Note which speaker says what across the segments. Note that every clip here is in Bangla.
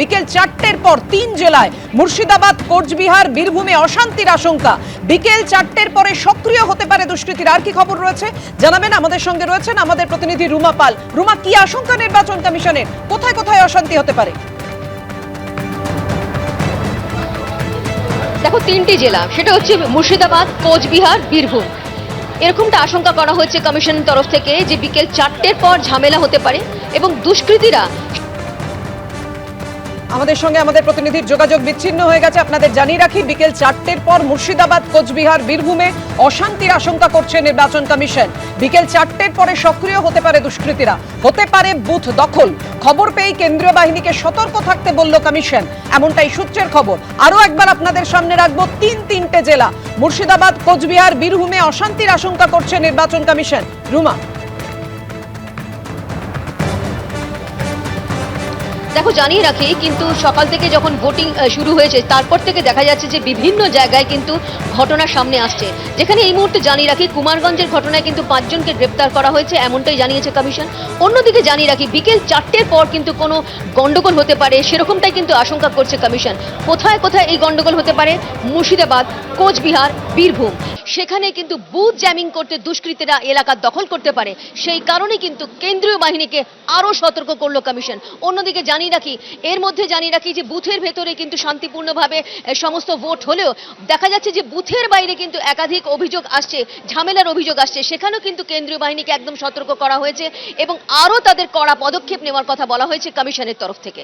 Speaker 1: বিকেল 4টের পর 3 জেলায় মুর্শিদাবাদ, কোচবিহার, বীরভূমে অশান্তির আশঙ্কা। বিকেল 4টের পরে সক্রিয় হতে পারে দুষ্কৃতীরা। আর কি খবর রয়েছে জানাবেন, আমাদের সঙ্গে রয়েছেন আমাদের প্রতিনিধি রুমা পাল। রুমা, কি আশঙ্কা নির্বাচন কমিশনের? কোথায় কোথায় অশান্তি হতে পারে?
Speaker 2: দেখো, 3টি জেলা, সেটা হচ্ছে মুর্শিদাবাদ, কোচবিহার, বীরভূম। এরকমটা আশঙ্কা করা হচ্ছে কমিশনের তরফ থেকে যে বিকেল 4টের পর ঝামেলা হতে পারে এবং দুষ্কৃতীরা।
Speaker 1: আমাদের সঙ্গে আমাদের প্রতিনিধির যোগাযোগ বিচ্ছিন্ন হয়ে গেছে। আপনাদের জানিয়ে রাখি, বিকেল 4টের পর মুর্শিদাবাদ, কোচবিহার, বীরভূমে অশান্তির আশঙ্কা করছে নির্বাচন কমিশন। বিকেল 4টের পরে সক্রিয় হতে পারে দুষ্কৃতীরা, হতে পারে বুথ দখল। খবর পেয়ে কেন্দ্রীয় বাহিনীকে সতর্ক থাকতে বলল কমিশন, এমনটাই সূত্রের খবর। আরও একবার আপনাদের সামনে রাখবো তিনটে জেলা, মুর্শিদাবাদ, কোচবিহার, বীরভূমে অশান্তির আশঙ্কা করছে নির্বাচন কমিশন। রুমা,
Speaker 2: দেখো, জানিয়ে রাখি, কিন্তু সকাল থেকে যখন ভোটিং শুরু হয়েছে তারপর থেকে দেখা যাচ্ছে যে বিভিন্ন জায়গায় কিন্তু ঘটনা সামনে আসছে। যেখানে এই মুহূর্তে জানিয়ে রাখি, কুমারগঞ্জের ঘটনায় কিন্তু 5 জনকে গ্রেপ্তার করা হয়েছে, এমনটাই জানিয়েছে কমিশন। অন্যদিকে জানিয়ে রাখি, বিকেল 4টের পর কিন্তু কোনো গন্ডগোল হতে পারে, সেরকমটাই কিন্তু আশঙ্কা করছে কমিশন। কোথায় কোথায় এই গন্ডগোল হতে পারে? মুর্শিদাবাদ, কোচবিহার, বীরভূম, সেখানে কিন্তু বুথ জ্যামিং করতে দুষ্কৃতীরা এলাকা দখল করতে পারে। সেই কারণে কিন্তু কেন্দ্রীয় বাহিনীকে আরও সতর্ক করলো কমিশন। অন্যদিকে জানিয়ে রাখি, এর মধ্যে জানিয়ে রাখি যে বুথের ভেতরে কিন্তু শান্তিপূর্ণভাবে সমস্ত ভোট হলেও দেখা যাচ্ছে যে বুথের বাইরে কিন্তু একাধিক অভিযোগ আসছে, ঝামেলার অভিযোগ আসছে। সেখানেও কিন্তু কেন্দ্রীয় বাহিনীকে একদম সতর্ক করা হয়েছে এবং আরও তাদের কড়া পদক্ষেপ নেওয়ার কথা বলা হয়েছে কমিশনের তরফ থেকে।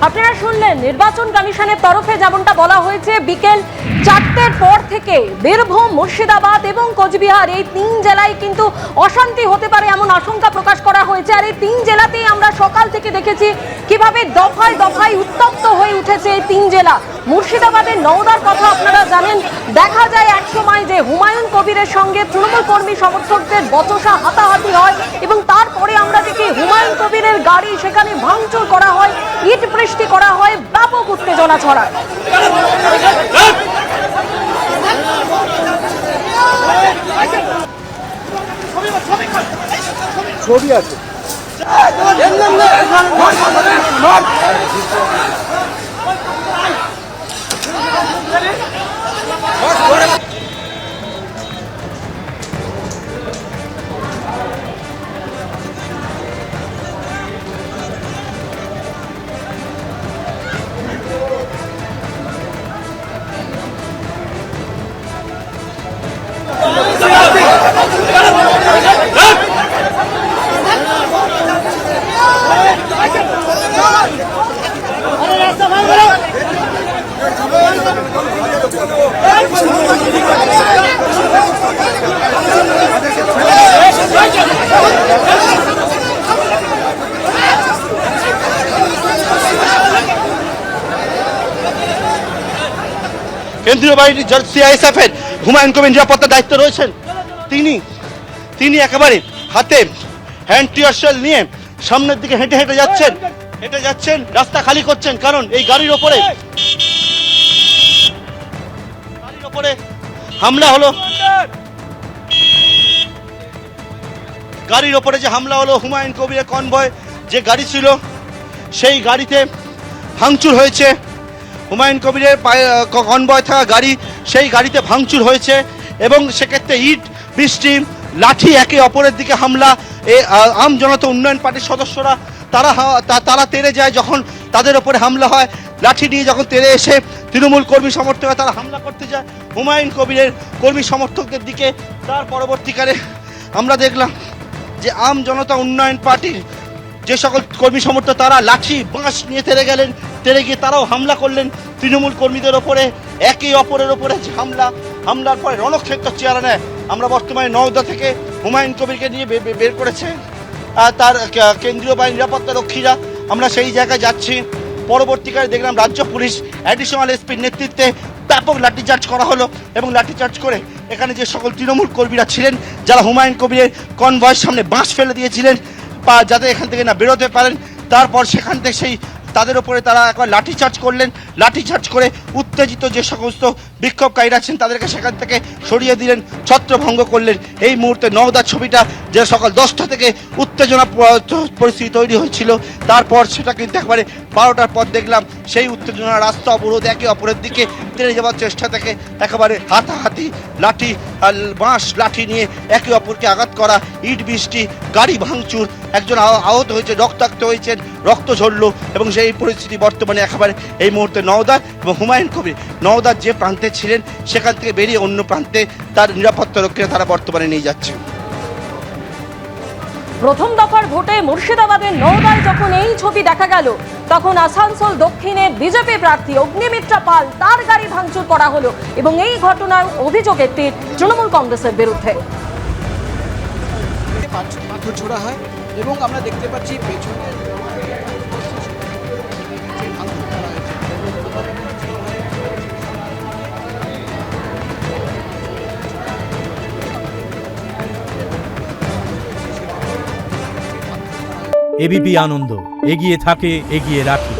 Speaker 3: আপনারা শুনলেন, নির্বাচন কমিশনের তরফে যেমনটা বলা হয়েছে, বিকেল 4টের পর থেকে বীরভূম, মুর্শিদাবাদ এবং কোচবিহার, এই 3 জেলায় কিন্তু অশান্তি হতে পারে এমন আশঙ্কা প্রকাশ করা হয়েছে। আর এই 3 জেলাতেই আমরা সকাল থেকে দেখেছি কিভাবে দফায় দফায় উত্তপ্ত হয়ে উঠেছে এই 3 জেলা। মুর্শিদাবাদের নওদার কথা আপনারা জানেন, দেখা যায় এক সময় যে হুমায়ুন কবিরের সঙ্গে তৃণমূল কর্মী সমর্থকদের বচসা হাতাহাতি হয় এবং তারপরে আমরা দেখি হুমায়ুন কবিরের গাড়ি সেখানে ভাঙচুর করা হয়, ইট বৃষ্টি করা হয়, ব্যাপক উত্তেজনা ছড়ায়।
Speaker 4: ছবি আছে। কেন্দ্রীয় বাহিনী সিআইএসএফ এর হুমায়ুন কবির নিরাপত্তার দায়িত্ব রয়েছেন। তিনি একেবারে হাতে হ্যান্ড টিয়ার শেল নিয়ে সামনের দিকে হেঁটে যাচ্ছেন, রাস্তা খালি করছেন। কারণ এই গাড়ির ওপরে হামলা হলো, গাড়ির ওপরে যে হামলা হলো, হুমায়ুন কবিরের কনভয় যে গাড়ি ছিল সেই গাড়িতে ভাঙচুর হয়েছে। হুমায়ুন কবিরের কনভয় থাকা গাড়ি, সেই গাড়িতে ভাঙচুর হয়েছে এবং সেক্ষেত্রে ইট বৃষ্টি, লাঠি, একে অপরের দিকে হামলা। আম জনতা উন্নয়ন পার্টির সদস্যরা তারা তেড়ে যায় যখন তাদের ওপরে হামলা হয়। লাঠি নিয়ে যখন তেড়ে এসে তৃণমূল কর্মী সমর্থকরা তারা হামলা করতে যায় হুমায়ুন কবিরের কর্মী সমর্থকদের দিকে। তার পরবর্তীকালে আমরা দেখলাম যে আম জনতা উন্নয়ন পার্টির যে সকল কর্মী সমর্থক তারা লাঠি, বাঁশ নিয়ে তেড়ে গিয়ে তারাও হামলা করলেন তৃণমূল কর্মীদের ওপরে। একে অপরের ওপরে হামলার পরে রণক্ষেত্র চেহারা নেয়। আমরা বর্তমানে নওদা থেকে হুমায়ুন কবিরকে নিয়ে বের করেছে তার কেন্দ্রীয় বাহিনী নিরাপত্তা রক্ষীরা। আমরা সেই জায়গায় যাচ্ছি। পরবর্তীকালে দেখলাম রাজ্য পুলিশ অ্যাডিশনাল এসপির নেতৃত্বে ব্যাপক লাঠিচার্জ করা হলো এবং লাঠিচার্জ করে এখানে যে সকল তৃণমূল কর্মীরা ছিলেন, যারা হুমায়ুন কবিরের কনভয়ের সামনে বাঁশ ফেলে দিয়েছিলেন যাতে এখান থেকে না বেরোতে পারেন, তারপর সেখান থেকে সেই তাদের উপরে তারা একবার লাঠিচার্জ করলেন। লাঠিচার্জ করে উত্তেজিত যে সমস্ত বিক্ষোভকারীরা আছেন তাদেরকে সেখান থেকে সরিয়ে দিলেন, ছত্রভঙ্গ করলেন। এই মুহূর্তে নওদার ছবিটা যে সকাল 10টা থেকে উত্তেজনা পরিস্থিতি তৈরি হয়েছিল, তারপর সেটা কিন্তু একবারে 12টার পর দেখলাম সেই উত্তেজনা, রাস্তা অবরোধ, একে অপরের দিকে তেড়ে যাওয়ার চেষ্টা থেকে একেবারে হাতাহাতি, লাঠি আর বাঁশ লাঠি নিয়ে একে অপরকে আঘাত করা, ইট বৃষ্টি, গাড়ি ভাঙচুর, একজন আহত হয়েছে, রক্তাক্ত হয়েছেন, রক্ত ঝরল। এবং সেই পরিস্থিতি বর্তমানে একেবারে এই মুহূর্তে নওদার এবং হুমায়ুন কবির নওদার যে প্রান্তে ছিলেন সেখান থেকে বেরিয়ে অন্য প্রান্তে তার নিরাপত্তা রক্ষীরা তারা বর্তমানে নিয়ে যাচ্ছে।
Speaker 3: প্রথম দফার ভোটে মুর্শিদাবাদের নওদায় যখন এই ছবি দেখা গেল, তখন আসানসোল দক্ষিণে বিজেপি প্রার্থী অগ্নিমিত্রা পাল তার গাড়ি ভাঙচুর করা হলো এবং এই ঘটনার অভিযোগ একটি তৃণমূল কংগ্রেসের বিরুদ্ধে।
Speaker 5: পাথর ছোড়া হয় এবং আমরা দেখতে পাচ্ছি পেছনে
Speaker 6: এবিপি আনন্দ, এগিয়ে থাকে, এগিয়ে রাখে।